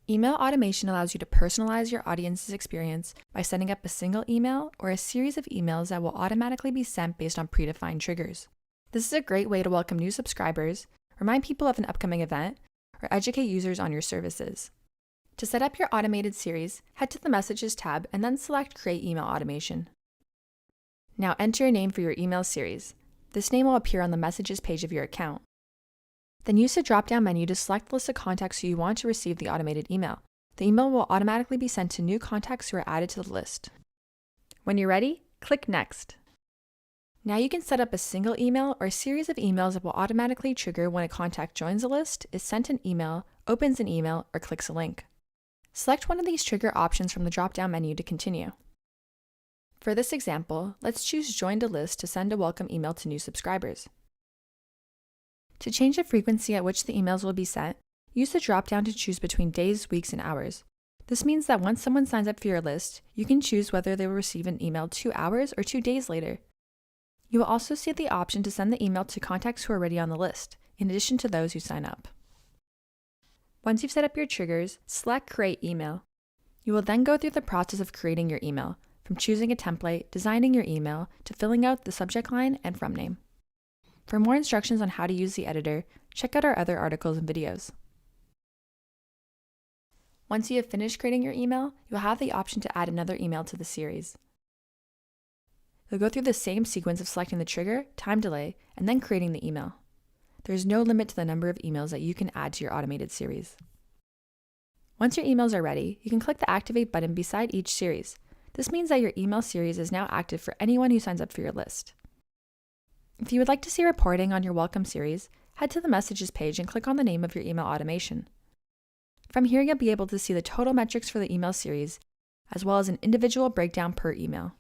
Email automation allows you to personalize your audience's experience by setting up a single email or a series of emails that will automatically be sent based on predefined triggers. This is a great way to welcome new subscribers, remind people of an upcoming event, or educate users on your services. To set up your automated series, head to the Messages tab and then select Create Email Automation. Now enter a name for your email series. This name will appear on the Messages page of your account. Then use the drop-down menu to select the list of contacts who you want to receive the automated email. The email will automatically be sent to new contacts who are added to the list. When you're ready, click Next. Now you can set up a single email or a series of emails that will automatically trigger when a contact joins a list, is sent an email, opens an email, or clicks a link. Select one of these trigger options from the drop-down menu to continue. For this example, let's choose Joined a List to send a welcome email to new subscribers. To change the frequency at which the emails will be sent, use the drop-down to choose between days, weeks, and hours. This means that once someone signs up for your list, you can choose whether they will receive an email 2 hours or 2 days later. You will also see the option to send the email to contacts who are already on the list, in addition to those who sign up. Once you've set up your triggers, select Create Email. You will then go through the process of creating your email, from choosing a template, designing your email, to filling out the subject line and from name. For more instructions on how to use the editor, check out our other articles and videos. Once you have finished creating your email, you'll have the option to add another email to the series. You'll go through the same sequence of selecting the trigger, time delay, and then creating the email. There is no limit to the number of emails that you can add to your automated series. Once your emails are ready, you can click the Activate button beside each series. This means that your email series is now active for anyone who signs up for your list. If you would like to see reporting on your welcome series, head to the Messages page and click on the name of your email automation. From here, you'll be able to see the total metrics for the email series, as well as an individual breakdown per email.